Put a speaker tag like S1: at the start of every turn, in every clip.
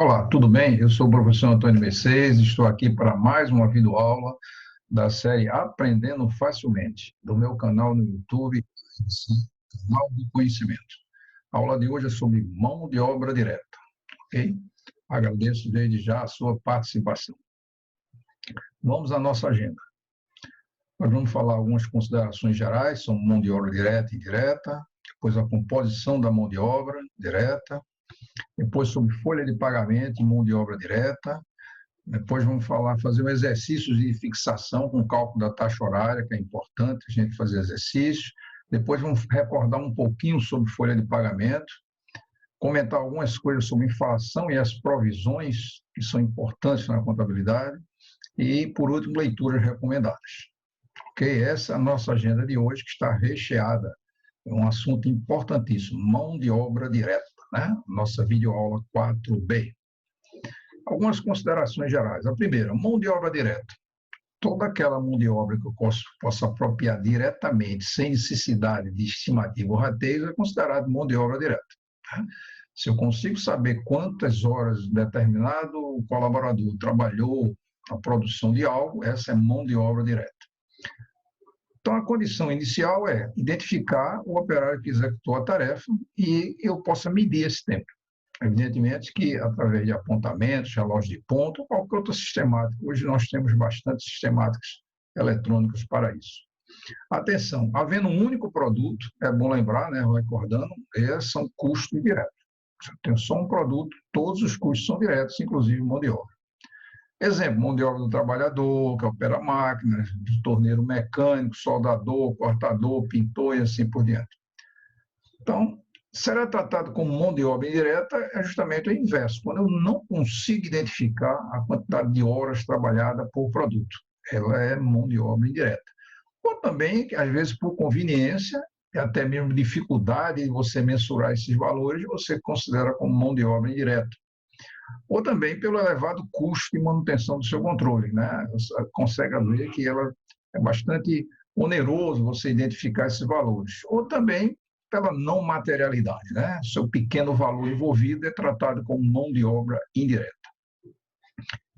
S1: Olá, tudo bem? Eu sou o professor Antônio Mercedes, estou aqui para mais uma videoaula da série Aprendendo Facilmente, do meu canal no YouTube, Canal do Conhecimento. A aula de hoje é sobre mão de obra direta, ok? Agradeço desde já a sua participação. Vamos à nossa agenda. Nós vamos falar algumas considerações gerais sobre mão de obra direta e indireta, depois a composição da mão de obra direta, depois sobre folha de pagamento e mão de obra direta. Depois vamos fazer um exercício de fixação com cálculo da taxa horária, que é importante a gente fazer exercício. Depois vamos recordar um pouquinho sobre folha de pagamento, comentar algumas coisas sobre inflação e as provisões, que são importantes na contabilidade. E, por último, leituras recomendadas. Ok? Essa é a nossa agenda de hoje, que está recheada. É um assunto importantíssimo, mão de obra direta, né? Nossa videoaula 4B. Algumas considerações gerais. A primeira, mão de obra direta. Toda aquela mão de obra que eu possa apropriar diretamente, sem necessidade de estimativa ou rateio, é considerado mão de obra direta. Se eu consigo saber quantas horas determinado colaborador trabalhou na produção de algo, essa é mão de obra direta. Então, a condição inicial é identificar o operário que executou a tarefa e eu possa medir esse tempo. Evidentemente que, através de apontamentos, relógio de ponto, qualquer outra sistemática. Hoje nós temos bastante sistemáticas eletrônicas para isso. Atenção, havendo um único produto, é bom lembrar, né, recordando, são custos diretos. Se eu tenho só um produto, todos os custos são diretos, inclusive mão de obra. Exemplo, mão de obra do trabalhador, que opera a máquina, do torneiro mecânico, soldador, cortador, pintor e assim por diante. Então, será tratado como mão de obra indireta é justamente o inverso, quando eu não consigo identificar a quantidade de horas trabalhadas por produto. Ela é mão de obra indireta. Ou também, às vezes, por conveniência, e até mesmo dificuldade de você mensurar esses valores, você considera como mão de obra indireta. Ou também pelo elevado custo de manutenção do seu controle, né? Você consegue ver que ela é bastante oneroso você identificar esses valores. Ou também pela não materialidade, né? Seu pequeno valor envolvido é tratado como mão de obra indireta.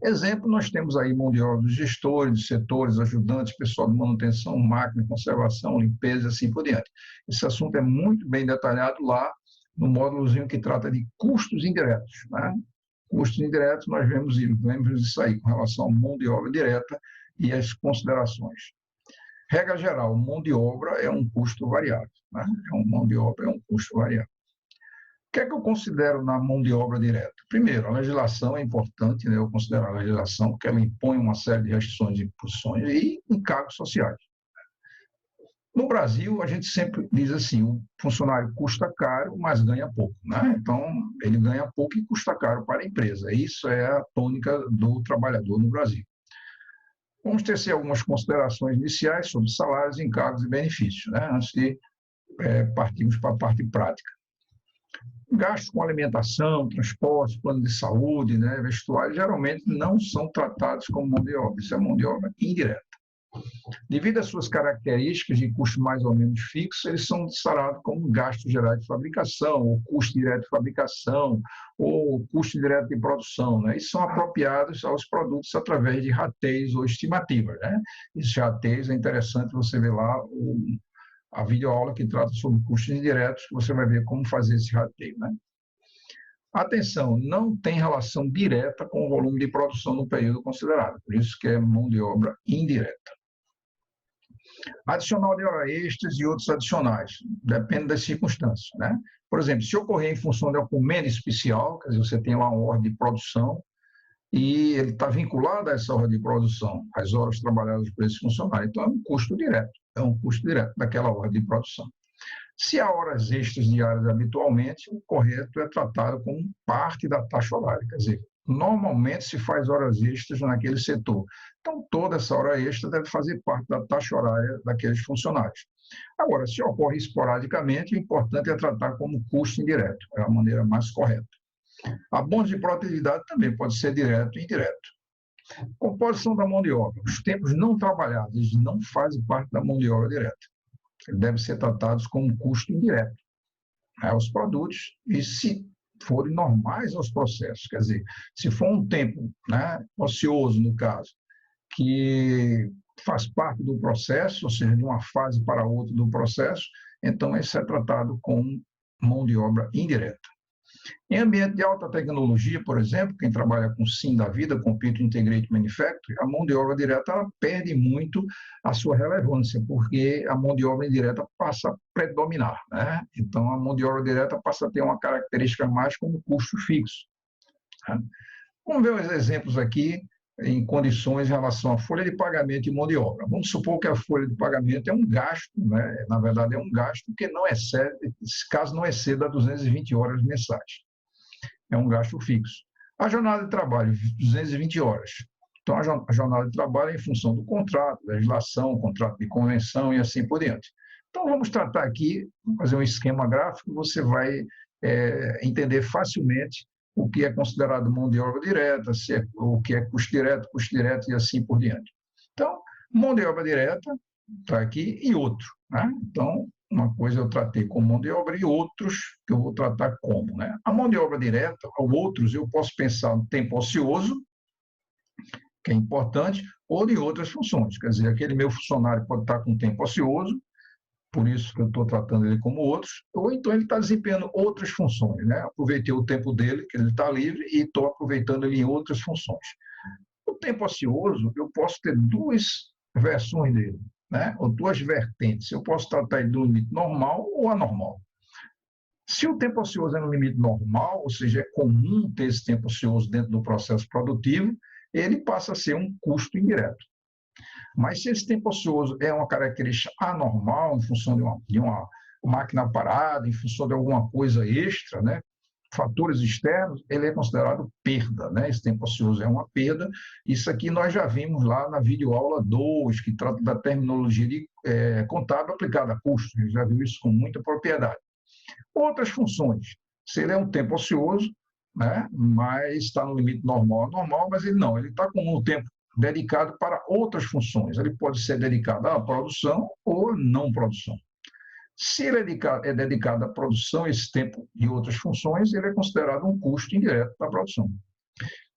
S1: Exemplo, nós temos aí mão de obra dos gestores, dos setores, ajudantes, pessoal de manutenção, máquina, conservação, limpeza e assim por diante. Esse assunto é muito bem detalhado lá no módulozinho que trata de custos indiretos, né? Custos indiretos, nós vemos isso aí com relação à mão de obra direta e as considerações. Regra geral, mão de obra é um custo variável, né? Mão de obra é um custo variável. O que é que eu considero na mão de obra direta? Primeiro, a legislação é importante, né? Eu considero a legislação porque ela impõe uma série de restrições e imposições e encargos sociais. No Brasil, a gente sempre diz assim, o funcionário custa caro, mas ganha pouco, né? Então, ele ganha pouco e custa caro para a empresa. Isso é a tônica do trabalhador no Brasil. Vamos tecer algumas considerações iniciais sobre salários, encargos e benefícios, né? Antes de partirmos para a parte prática. Gastos com alimentação, transporte, plano de saúde, né, vestuário, geralmente não são tratados como mão de obra. Isso é mão de obra indireta. Devido às suas características de custo mais ou menos fixo, eles são declarados como gastos gerais de fabricação, ou custo direto de fabricação, ou custo direto de produção, né? E são apropriados aos produtos através de rateios ou estimativas, né? Esses rateios é interessante você ver lá a videoaula que trata sobre custos indiretos, que você vai ver como fazer esse rateio, né? Atenção, não tem relação direta com o volume de produção no período considerado, por isso que é mão de obra indireta. Adicional de hora extras e outros adicionais, depende das circunstâncias, né? Por exemplo, se ocorrer em função de uma encomenda especial, quer dizer, você tem lá uma ordem de produção e ele está vinculado a essa ordem de produção, as horas trabalhadas por esse funcionário, então é um custo direto daquela ordem de produção. Se há horas extras diárias habitualmente, o correto é tratado como parte da taxa horária, quer dizer, normalmente se faz horas extras naquele setor. Então, toda essa hora extra deve fazer parte da taxa horária daqueles funcionários. Agora, se ocorre esporadicamente, o importante é tratar como custo indireto, é a maneira mais correta. A bônus de produtividade também pode ser direto e indireto. Composição da mão de obra. Os tempos não trabalhados eles não fazem parte da mão de obra direta. Eles devem ser tratados como custo indireto, né, os produtos, e se forem normais aos processos. Quer dizer, se for um tempo, né, ocioso, no caso, que faz parte do processo, ou seja, de uma fase para outra do processo, então isso é tratado como mão de obra indireta. Em ambiente de alta tecnologia, por exemplo, quem trabalha com SIM da vida, Computer Integrated Manufacturing, a mão de obra direta ela perde muito a sua relevância, porque a mão de obra indireta passa a predominar, né? Então, a mão de obra direta passa a ter uma característica mais como custo fixo. Né? Vamos ver os exemplos aqui em condições em relação à folha de pagamento e mão de obra. Vamos supor que a folha de pagamento é um gasto, né? Na verdade é um gasto que não excede, caso não exceda 220 horas mensais. É um gasto fixo. A jornada de trabalho, 220 horas. Então, a jornada de trabalho é em função do contrato, legislação, contrato de convenção e assim por diante. Então, vamos tratar aqui, fazer um esquema gráfico, você vai entender facilmente o que é considerado mão de obra direta, o que é custo direto e assim por diante. Então, mão de obra direta está aqui e outro. Né? Então, uma coisa eu tratei como mão de obra e outros que eu vou tratar como. Né? A mão de obra direta, ou outros, eu posso pensar no tempo ocioso, que é importante, ou de outras funções. Quer dizer, aquele meu funcionário pode estar com tempo ocioso, por isso que eu estou tratando ele como outros, ou então ele está desempenhando outras funções. Né? Aproveitei o tempo dele, que ele está livre, e estou aproveitando ele em outras funções. O tempo ocioso, eu posso ter duas versões dele, né? Ou duas vertentes. Eu posso tratar ele do limite normal ou anormal. Se o tempo ocioso é no limite normal, ou seja, é comum ter esse tempo ocioso dentro do processo produtivo, ele passa a ser um custo indireto. Mas se esse tempo ocioso é uma característica anormal, em função de uma máquina parada, em função de alguma coisa extra, né? Fatores externos, ele é considerado perda, né? Esse tempo ocioso é uma perda. Isso aqui nós já vimos lá na videoaula 2, que trata da terminologia de contábil aplicada a custos. A gente já viu isso com muita propriedade. Outras funções, se ele é um tempo ocioso, né? Mas está no limite normal, mas ele não, ele está com um tempo dedicado para outras funções. Ele pode ser dedicado à produção ou não produção. Se ele é dedicado à produção, esse tempo e outras funções, ele é considerado um custo indireto da produção.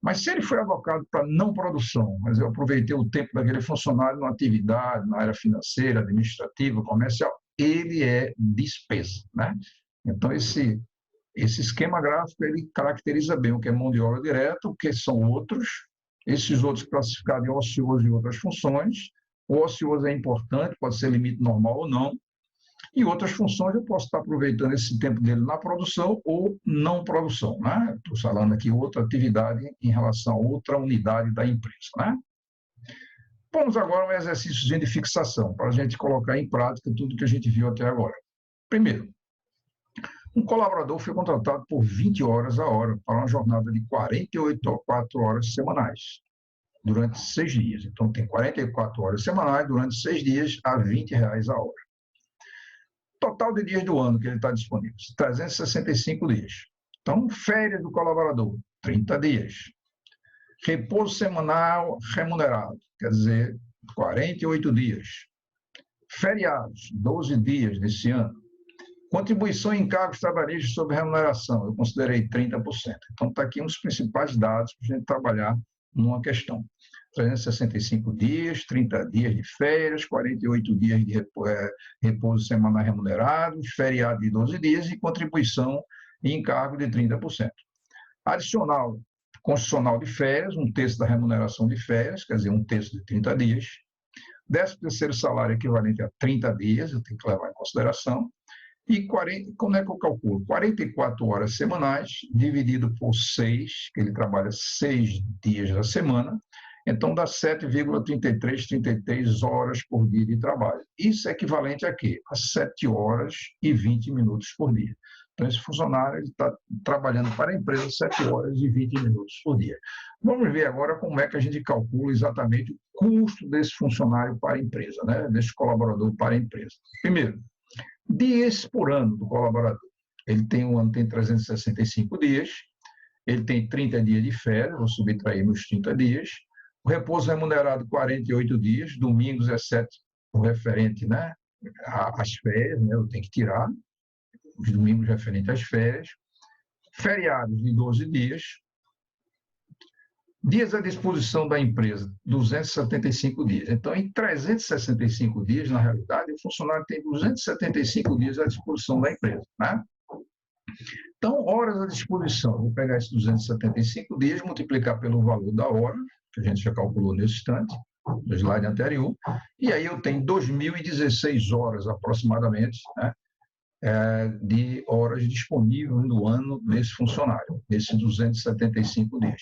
S1: Mas se ele foi alocado para não produção, mas eu aproveitei o tempo daquele funcionário numa atividade, na área financeira, administrativa, comercial, ele é despesa. Né? Então, esse esquema gráfico, ele caracteriza bem o que é mão de obra direta, o que são outros, esses outros classificados em ocioso e outras funções. O ocioso é importante, pode ser limite normal ou não, e outras funções eu posso estar aproveitando esse tempo dele na produção ou não produção. Né? Estou falando aqui outra atividade em relação a outra unidade da empresa. Né? Vamos agora a um exercício de fixação, para a gente colocar em prática tudo que a gente viu até agora. Primeiro, um colaborador foi contratado por 20 horas a hora para uma jornada de 48 horas semanais, durante 6 dias. Então, tem 44 horas semanais durante 6 dias a R$ 20 a hora. Total de dias do ano que ele está disponível, 365 dias. Então, férias do colaborador, 30 dias. Repouso semanal remunerado, quer dizer, 48 dias. Feriados, 12 dias desse ano. Contribuição em encargos trabalhistas sobre remuneração, eu considerei 30%. Então, está aqui um dos principais dados para a gente trabalhar numa questão. 365 dias, 30 dias de férias, 48 dias de repouso semanal remunerado, feriado de 12 dias e contribuição e encargo de 30%. Adicional constitucional de férias, um terço da remuneração de férias, quer dizer, um terço de 30 dias. 13º salário equivalente a 30 dias, eu tenho que levar em consideração. E como é que eu calculo? 44 horas semanais, dividido por 6, que ele trabalha 6 dias da semana, então dá 7,33 horas por dia de trabalho. Isso é equivalente a quê? A 7 horas e 20 minutos por dia. Então, esse funcionário está trabalhando para a empresa 7 horas e 20 minutos por dia. Vamos ver agora como é que a gente calcula exatamente o custo desse funcionário para a empresa, né? Desse colaborador para a empresa. Primeiro, dias por ano do colaborador. Ele tem um ano, tem 365 dias, ele tem 30 dias de férias, vou subtrair nos 30 dias, o repouso remunerado 48 dias, domingos, exceto o referente, né, às férias, né, eu tenho que tirar os domingos referentes às férias, Feriados de 12 dias. Dias à disposição da empresa, 275 dias. Então, em 365 dias, na realidade, o funcionário tem 275 dias à disposição da empresa, né? Então, horas à disposição. Vou pegar esses 275 dias, multiplicar pelo valor da hora, que a gente já calculou nesse instante, no slide anterior, e aí eu tenho 2.016 horas aproximadamente, né, de horas disponíveis no ano desse funcionário, nesses 275 dias.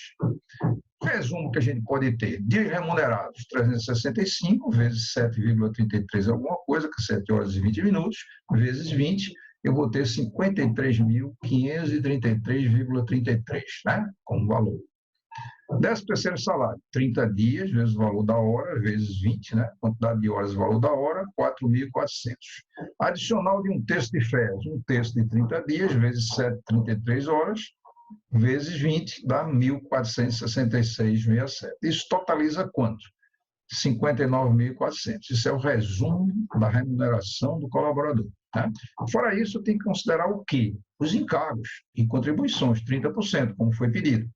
S1: Resumo que a gente pode ter: dias remunerados, 365 vezes 7,33 alguma coisa, que é 7 horas e 20 minutos, vezes 20, eu vou ter 53.533,33, né, como valor. 13º salário, 30 dias, vezes o valor da hora, vezes 20, né? Quantidade de horas, valor da hora, 4.400. Adicional de um terço de férias, um terço de 30 dias, vezes 7,33 horas, vezes 20, dá 1.466,67. Isso totaliza quanto? 59.400. Isso é o resumo da remuneração do colaborador, né? Fora isso, tem que considerar o quê? Os encargos e contribuições, 30%, como foi pedido.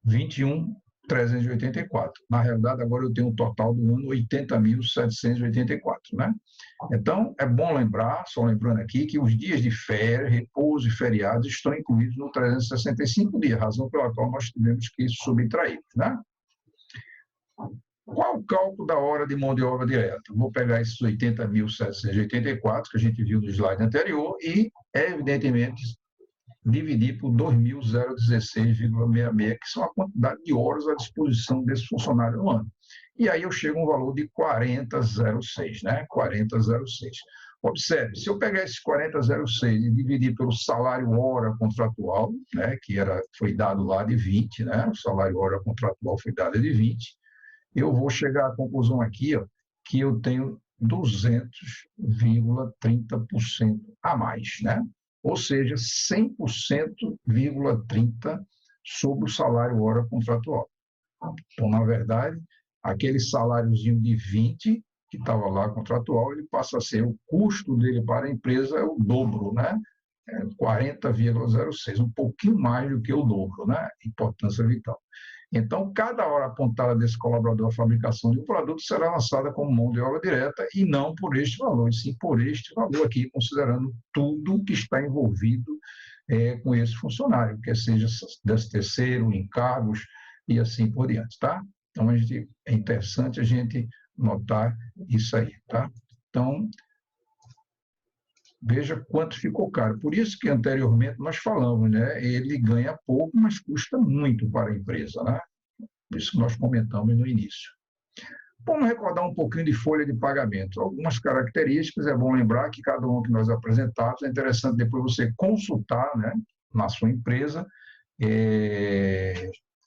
S1: 21.384. Na realidade, agora eu tenho um total do ano 80.784, né? Então, é bom lembrar, só lembrando aqui, que os dias de férias, repouso e feriados estão incluídos no 365 dias, razão pela qual nós tivemos que subtraí-los, né? Qual o cálculo da hora de mão de obra direta? Vou pegar esses 80.784 que a gente viu no slide anterior e, evidentemente, dividir por 2.016,66, que são a quantidade de horas à disposição desse funcionário no ano. E aí eu chego a um valor de 40,06, né? 40,06. Observe, se eu pegar esses 40,06 e dividir pelo salário hora contratual, né, que foi dado lá de 20, né? O salário hora contratual foi dado de 20, eu vou chegar à conclusão aqui, ó, que eu tenho 200,30% a mais, né? Ou seja, 100,30% sobre o salário hora contratual. Então, na verdade, aquele saláriozinho de 20 que estava lá contratual, ele passa a ser, o custo dele para a empresa é o dobro, né? 40,06, um pouquinho mais do que o dobro, né? Importância vital. Então, cada hora apontada desse colaborador à fabricação de um produto será lançada como mão de obra direta e não por este valor, e sim por este valor aqui, considerando tudo que está envolvido com esse funcionário, quer seja 13º, encargos e assim por diante, tá? Então, é interessante a gente notar isso aí, tá? Então, veja quanto ficou caro. Por isso que anteriormente nós falamos, né? Ele ganha pouco, mas custa muito para a empresa, né? Por isso que nós comentamos no início. Vamos recordar um pouquinho de folha de pagamento. Algumas características, é bom lembrar que cada um que nós apresentamos, é interessante depois você consultar, né, na sua empresa,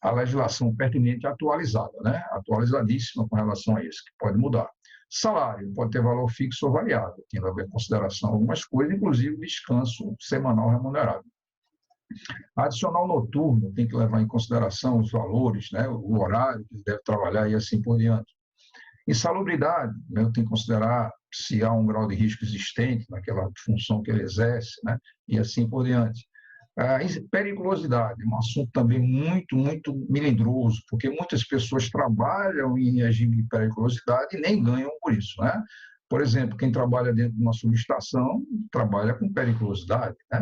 S1: a legislação pertinente atualizada, né? Atualizadíssima com relação a isso, que pode mudar. Salário pode ter valor fixo ou variável, tendo a ver em consideração algumas coisas, inclusive descanso semanal remunerado. Adicional noturno tem que levar em consideração os valores, né, o horário que ele deve trabalhar e assim por diante. Insalubridade, né, tem que considerar se há um grau de risco existente naquela função que ele exerce, né, e assim por diante. A periculosidade, um assunto também muito, muito melindroso, porque muitas pessoas trabalham em regime de periculosidade e nem ganham por isso, né? Por exemplo, quem trabalha dentro de uma subestação trabalha com periculosidade, né?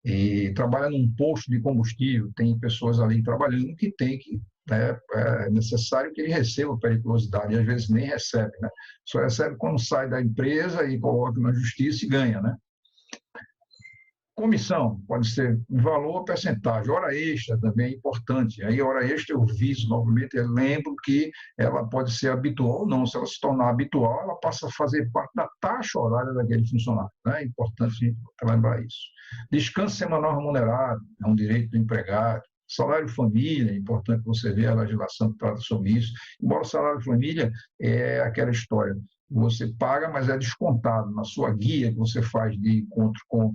S1: E trabalha num posto de combustível, tem pessoas ali trabalhando que tem que, né, é necessário que ele receba periculosidade, e às vezes nem recebe, né? Só recebe quando sai da empresa e coloca na justiça e ganha, né? Comissão, pode ser valor ou percentagem. Hora extra também é importante. Aí, hora extra, eu viso novamente, eu lembro que ela pode ser habitual ou não. Se ela se tornar habitual, ela passa a fazer parte da taxa horária daquele funcionário, né? É importante a gente lembrar isso. Descanso semanal remunerado, é um direito do empregado. Salário família, é importante você ver a legislação que trata sobre isso. Embora o salário família é aquela história, você paga, mas é descontado na sua guia que você faz de encontro com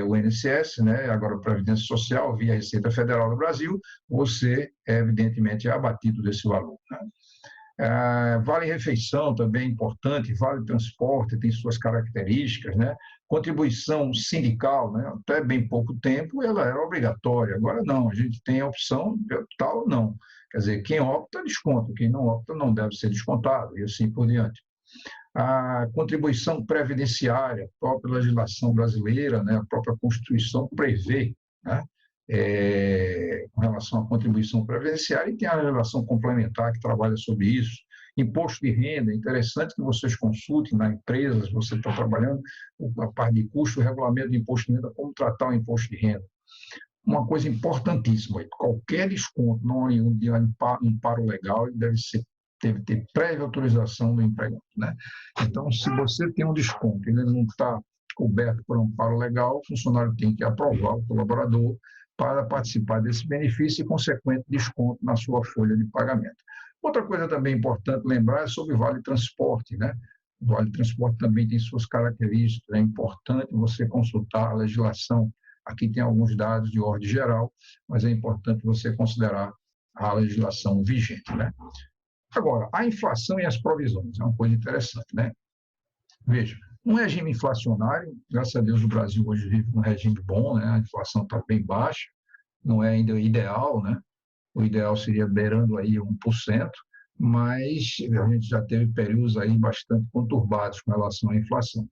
S1: o INSS, né, agora a Previdência Social, via Receita Federal do Brasil, você, evidentemente, é abatido desse valor, né? Vale refeição também é importante, vale transporte, tem suas características, né? Contribuição sindical, né? Até bem pouco tempo, ela era obrigatória. Agora não, a gente tem a opção tal, não. Quer dizer, quem opta, desconta. Quem não opta, não deve ser descontado, e assim por diante. A contribuição previdenciária, a própria legislação brasileira, né, a própria Constituição prevê, né, com relação à contribuição previdenciária, e tem a legislação complementar que trabalha sobre isso. Imposto de renda, é interessante que vocês consultem na empresa, se você está trabalhando, a parte de custo, o regulamento de imposto de renda, como tratar o imposto de renda. Uma coisa importantíssima, qualquer desconto não oriundo de amparo legal deve ter prévia autorização do empregado, né? Então, se você tem um desconto e ele não está coberto por amparo legal, o funcionário tem que aprovar o colaborador para participar desse benefício e consequente desconto na sua folha de pagamento. Outra coisa também importante lembrar é sobre o Vale Transporte, né? O Vale Transporte também tem suas características, é importante você consultar a legislação. Aqui tem alguns dados de ordem geral, mas é importante você considerar a legislação vigente, né? Agora, a inflação e as provisões é uma coisa interessante, né? Veja, um regime inflacionário, graças a Deus o Brasil hoje vive um regime bom, né? A inflação está bem baixa, não é ainda ideal, né? O ideal seria beirando aí 1%, mas a gente já teve períodos aí bastante conturbados com relação à inflação.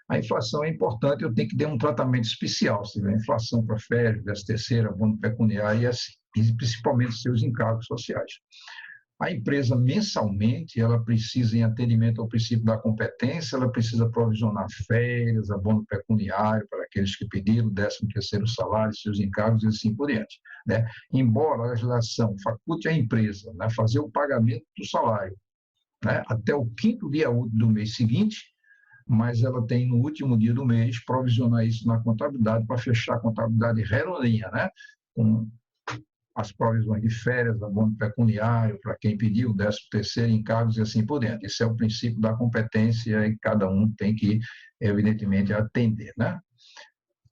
S1: A inflação é importante, eu tenho que dar um tratamento especial, se tiver inflação para férias, 13ª, abono pecuniário e assim, e principalmente seus encargos sociais. A empresa, mensalmente, ela precisa, em atendimento ao princípio da competência, ela precisa provisionar férias, abono pecuniário para aqueles que pediram, 13º salário, seus encargos e assim por diante, né? Embora a legislação faculte a empresa, né, fazer o pagamento do salário, né, até o 5º dia útil do mês seguinte, mas ela tem, no último dia do mês, provisionar isso na contabilidade para fechar a contabilidade redondinha, né? Com as provisões de férias, abono pecuniário para quem pediu, 13º, encargos e assim por diante. Esse é o princípio da competência e cada um tem que, evidentemente, atender, né?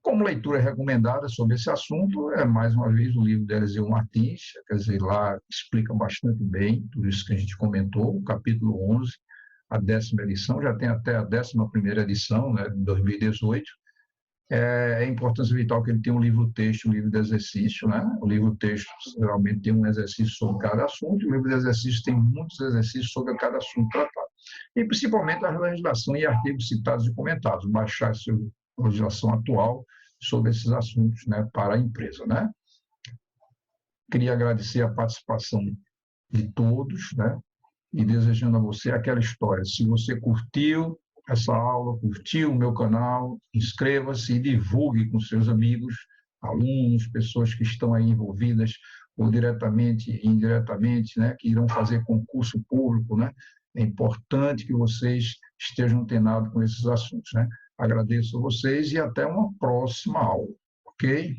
S1: Como leitura recomendada sobre esse assunto, é mais uma vez o livro de Eliseu Martins, quer dizer, lá explica bastante bem tudo isso que a gente comentou, o capítulo 11, a 10ª edição, já tem até a 11ª edição, né, de 2018. É a importância vital que ele tem um livro-texto, um livro de exercício, né? O livro-texto geralmente tem um exercício sobre cada assunto, e o livro de exercício tem muitos exercícios sobre cada assunto tratado. E principalmente a legislação e artigos citados e comentados, baixar a legislação atual sobre esses assuntos, né, para a empresa, né? Queria agradecer a participação de todos, né? E desejando a você aquela história. Se você curtiu essa aula, curtiu o meu canal, inscreva-se e divulgue com seus amigos, alunos, pessoas que estão aí envolvidas, ou diretamente e indiretamente, né, que irão fazer concurso público, né? É importante que vocês estejam antenados com esses assuntos, né? Agradeço a vocês e até uma próxima aula, ok?